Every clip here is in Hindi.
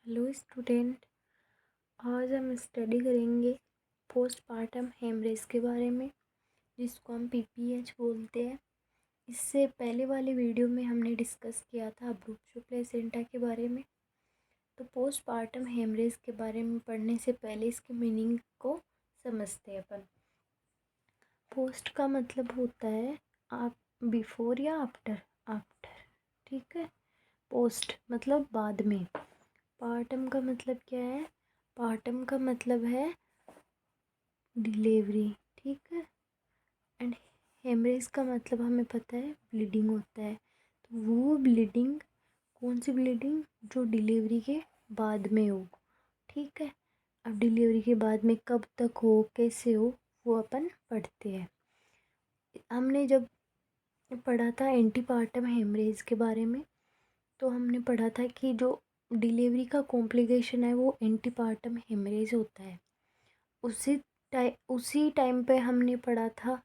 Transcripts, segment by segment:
Hello student. आज हम स्टडी करेंगे पोस्टपार्टम हेमरेज के बारे में, जिसको हम पीपीएच बोलते हैं। इससे पहले वाली वीडियो में हमने डिस्कस किया था अब्रूप्शो प्लेसेंटा के बारे में। तो पोस्टपार्टम हेमरेज के बारे में पढ़ने से पहले इसके मीनिंग को समझते हैं अपन। पोस्ट का मतलब होता है आप, बिफोर या आफ्टर। आफ्टर, ठीक है। पोस्ट मतलब बाद में। पार्टम का मतलब क्या है? पार्टम का मतलब है डिलीवरी, ठीक है। एंड हेमरेज का मतलब हमें पता है ब्लीडिंग होता है। तो वो ब्लीडिंग, कौन सी ब्लीडिंग? जो डिलीवरी के बाद में हो, ठीक है। अब डिलीवरी के बाद में कब तक हो, कैसे हो, वो अपन पढ़ते हैं। हमने जब पढ़ा था एंटीपार्टम हेमरेज के बारे में, तो हमने पढ़ा था कि जो डिलीवरी का कॉम्प्लिकेशन है वो एंटीपार्टम हेमरेज होता है। उसी टाइम पे हमने पढ़ा था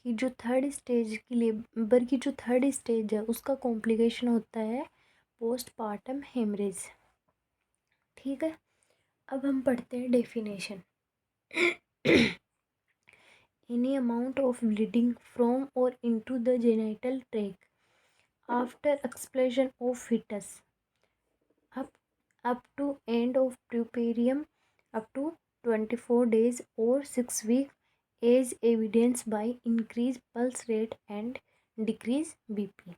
कि जो थर्ड स्टेज की लेबर की जो थर्ड स्टेज है उसका कॉम्प्लिकेशन होता है पोस्टपार्टम हेमरेज, ठीक है। अब हम पढ़ते हैं definition. Any amount of bleeding from or into the genital tract after explosion of fetus up to end of puerperium up to 24 days or 6 weeks as evidenced by increased pulse rate and decrease BP।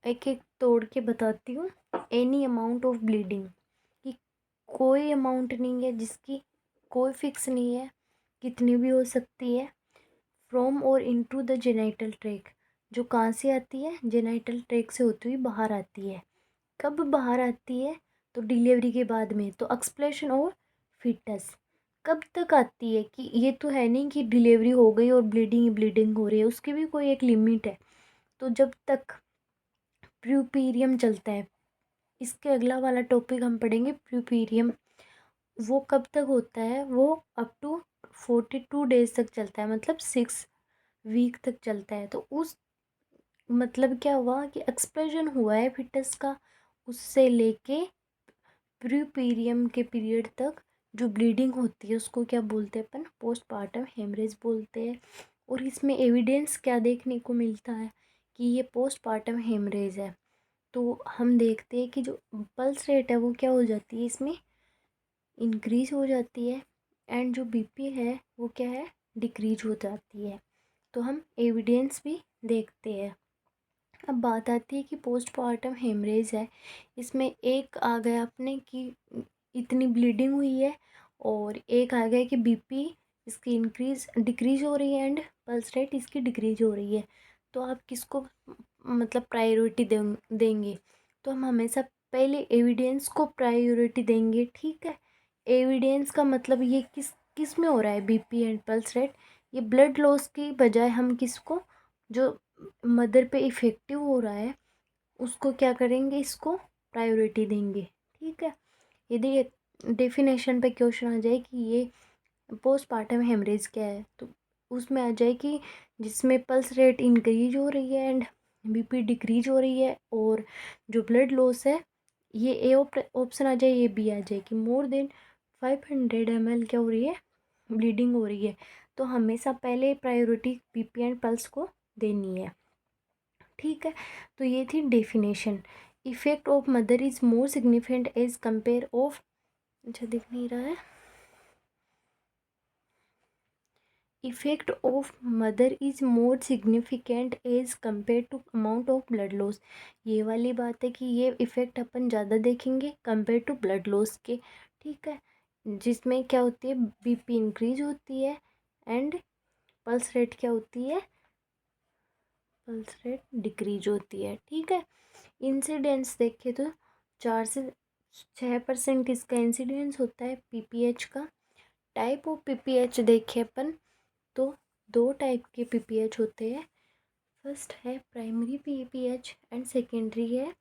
एक एक तोड़ के बताती हूँ। एनी अमाउंट ऑफ ब्लीडिंग, कि कोई अमाउंट नहीं है जिसकी कोई फिक्स नहीं है, कितनी भी हो सकती है। From or into the genital track, जो कहाँ से आती है? जेनिटल ट्रैक से होती हुई बाहर आती है। कब बाहर आती है? तो डिलीवरी के बाद में। तो एक्सप्लेशन और फिटस कब तक आती है? कि ये तो है नहीं कि डिलीवरी हो गई और ब्लीडिंग ब्लीडिंग हो रही है, उसकी भी कोई एक लिमिट है। तो जब तक प्यूपीरियम चलता है, इसके अगला वाला टॉपिक हम पढ़ेंगे प्यूपीरियम। वो कब तक होता है? वो अप टू 42 डेज तक चलता है, मतलब 6 वीक तक चलता है। तो उस मतलब क्या हुआ कि एक्सप्लोजन हुआ है फिटस का, उससे लेके प्रीपीरियम के पीरियड तक जो ब्लीडिंग होती है उसको क्या बोलते हैं अपन? पोस्टपार्टम हेमरेज बोलते हैं। और इसमें एविडेंस क्या देखने को मिलता है कि ये पोस्टपार्टम हेमरेज है। तो हम देखते हैं कि जो पल्स रेट है वो क्या हो जाती है, इसमें इंक्रीज हो जाती है। एंड जो बीपी है वो क्या है? डिक्रीज हो जाती है। तो हम एविडेंस भी देखते हैं। अब बात आती है कि पोस्टपार्टम हेमरेज है, इसमें एक आ गया अपने कि इतनी ब्लीडिंग हुई है, और एक आ गया कि बीपी इसकी इंक्रीज डिक्रीज हो रही है एंड पल्स रेट इसकी डिक्रीज हो रही है। तो आप किसको मतलब प्रायोरिटी देंगे? तो हम हमेशा पहले एविडेंस को प्रायोरिटी देंगे, ठीक है। एविडेंस का मतलब ये किस में हो रहा है? BP and pulse rate. ये ब्लड लॉस की बजाय हम किसको, जो मदर पे इफ़ेक्टिव हो रहा है, उसको क्या करेंगे? इसको प्रायोरिटी देंगे, ठीक है। यदि डेफिनेशन पे क्वेश्चन आ जाए कि ये पोस्टपार्टम हेमरेज क्या है, तो उसमें आ जाए कि जिसमें पल्स रेट इंक्रीज हो रही है एंड बीपी डिक्रीज हो रही है, और जो ब्लड लॉस है, ये ए ऑप्शन आ जाए, ये बी आ जाए कि मोर देन 500 ml क्या हो रही है? ब्लीडिंग हो रही है। तो हमेशा पहले प्रायोरिटी बीपी एंड पल्स को देनी है, ठीक है। तो ये थी definition. Effect of mother is more significant as compare of, अच्छा दिख नहीं रहा है। Effect of mother is more significant as compare to amount of blood loss. ये वाली बात है कि ये इफेक्ट अपन ज़्यादा देखेंगे कंपेयर टू ब्लड लॉस के, ठीक है। जिसमें क्या होती है? बीपी इंक्रीज होती है एंड पल्स रेट क्या होती है? पल्स रेट डिक्रीज होती है, ठीक है। इंसिडेंस देखे तो 4 से 6% इसका इंसिडेंस होता है पीपीएच का। टाइप ऑफ पीपीएच देखे अपन तो दो टाइप के पीपीएच होते हैं। फर्स्ट है प्राइमरी पीपीएच एंड सेकेंडरी है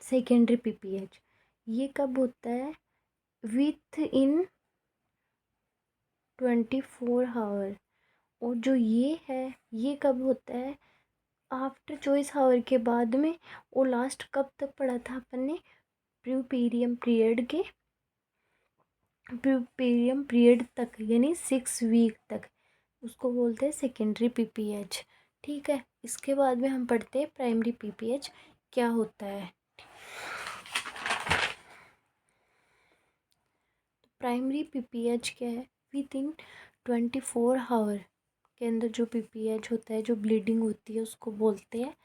सेकेंडरी पीपीएच। ये कब होता है? Within 24 hour. और जो ये है, ये कब होता है? आफ्टर 24 आवर के बाद में। और लास्ट कब तक पढ़ा था अपन ने? प्यूपेरियम पीरियड तक यानी 6 वीक तक उसको बोलते हैं सेकेंडरी पीपीएच। ठीक है, इसके बाद में हम पढ़ते हैं प्राइमरी पीपीएच क्या होता है। प्राइमरी पीपीएच क्या है? विद इन 24 आवर के अंदर जो पीपीएच होता है, जो ब्लीडिंग होती है, उसको बोलते हैं।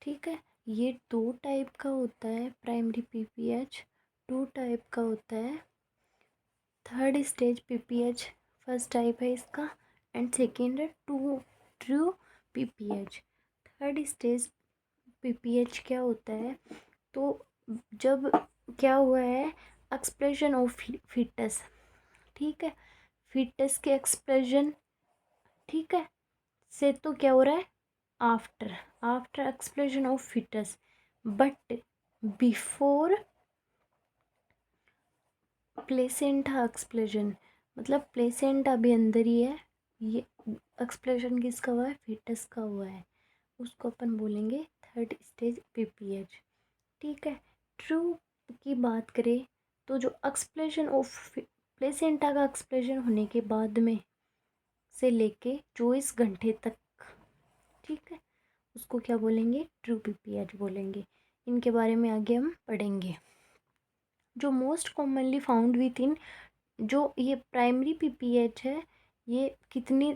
ठीक है, ये 2 टाइप का होता है प्राइमरी पीपीएच, 2 टाइप का होता है। Third stage PPH first type है इसका, एंड सेकेंड है true PPH. Third stage PPH क्या होता है? तो जब क्या हुआ है, एक्सप्रेशन ऑफ फीटस। ठीक है, फीटस के एक्सप्रेशन, ठीक है, से तो क्या हो रहा है, after expression of fetus, but before placenta expulsion, मतलब प्लेसेंटा भी अंदर ही है। ये एक्सप्लेशन किसका हुआ है? फीटस का हुआ है। उसको अपन बोलेंगे थर्ड स्टेज पीपीएच। ठीक है, ट्रू की बात करें तो जो एक्सप्लेशन ऑफ प्लेसेंटा का एक्सप्लेशन होने के बाद में से लेके 24 घंटे तक, ठीक है, उसको क्या बोलेंगे? ट्रू पीपीएच बोलेंगे। इनके बारे में आगे हम पढ़ेंगे। जो most commonly found with in, जो ये प्राइमरी पीपीएच है, ये कितनी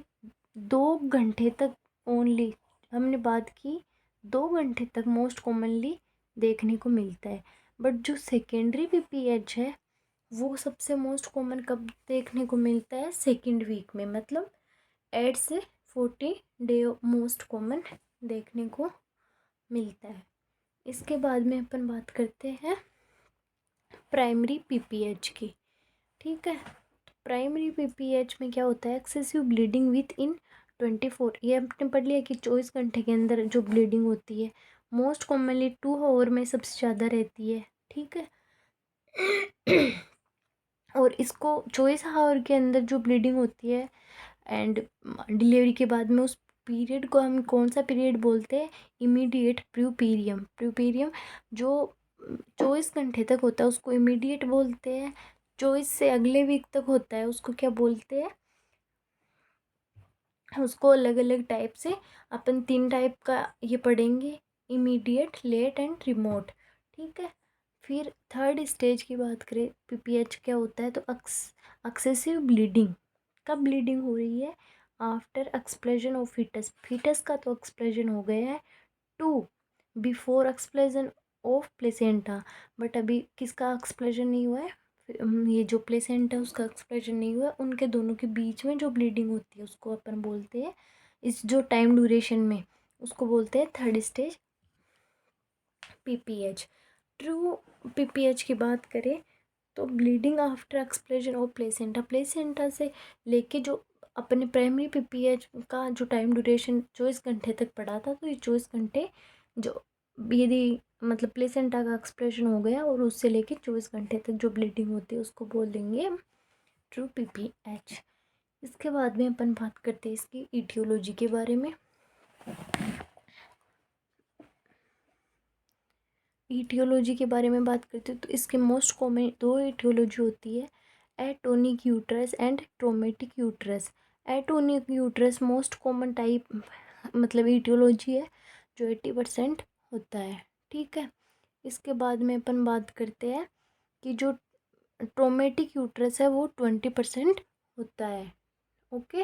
2 घंटे तक ओनली, हमने बात की 2 घंटे तक मोस्ट कॉमनली देखने को मिलता है। बट जो सेकेंडरी पीपीएच है वो सबसे मोस्ट कॉमन कब देखने को मिलता है? सेकेंड वीक में, मतलब 8 से 40 डे मोस्ट कॉमन देखने को मिलता है। इसके बाद में अपन बात करते हैं प्राइमरी पीपीएच की। ठीक है, प्राइमरी पीपीएच में क्या होता है? एक्सेसिव ब्लीडिंग विथ इन 24, ये आपने पढ़ लिया कि 24 घंटे के अंदर जो ब्लीडिंग होती है मोस्ट कॉमनली 2 आवर में सबसे ज़्यादा रहती है। ठीक है और इसको 24 आवर के अंदर जो ब्लीडिंग होती है एंड डिलीवरी के बाद में, उस पीरियड को हम कौन सा पीरियड बोलते हैं? इमीडिएट प्यूपेरियम जो 24 घंटे तक होता है उसको इमीडिएट बोलते हैं। 24 से अगले वीक तक होता है उसको क्या बोलते हैं? उसको अलग अलग टाइप से अपन 3 टाइप का ये पढ़ेंगे, इमीडिएट, लेट एंड रिमोट। ठीक है, फिर थर्ड स्टेज की बात करें पीपीएच क्या होता है? तो एक्सेसिव ब्लीडिंग, कब ब्लीडिंग हो रही है? आफ्टर एक्सप्लेजन ऑफ फीटस का तो एक्सप्लेजन हो गया है। 2 बिफोर एक्सप्लेजन ऑफ प्लेसेंटा, बट अभी किसका एक्सप्लेजन नहीं हुआ है? ये जो प्लेसेंटा है उसका एक्सप्रेशन नहीं हुआ, उनके दोनों के बीच में जो ब्लीडिंग होती है उसको अपन बोलते हैं, इस जो टाइम ड्यूरेशन में, उसको बोलते हैं third stage PPH. True PPH की बात करें तो bleeding after expression of placenta से लेके जो अपने प्राइमरी पीपीएच का जो टाइम ड्यूरेशन 24 घंटे तक पड़ा था, तो ये 24 घंटे जो यदि मतलब प्लेसेंटा का एक्सप्रेशन हो गया और उससे लेके 24 घंटे तक जो ब्लीडिंग होती है उसको बोल देंगे हम ट्रू पीपीएच। इसके बाद में अपन बात करते हैं इसकी ईटियोलॉजी के बारे में। ईटियोलॉजी के बारे में बात करते हैं तो इसके मोस्ट कॉमन 2 ईटियोलॉजी होती है, atonic uterus and traumatic uterus. Atonic uterus most common type मतलब ईटियोलॉजी है जो 80% होता है। ठीक है, इसके बाद में अपन बात करते हैं कि जो ट्रोमेटिक यूट्रस है वो 20% होता है। ओके।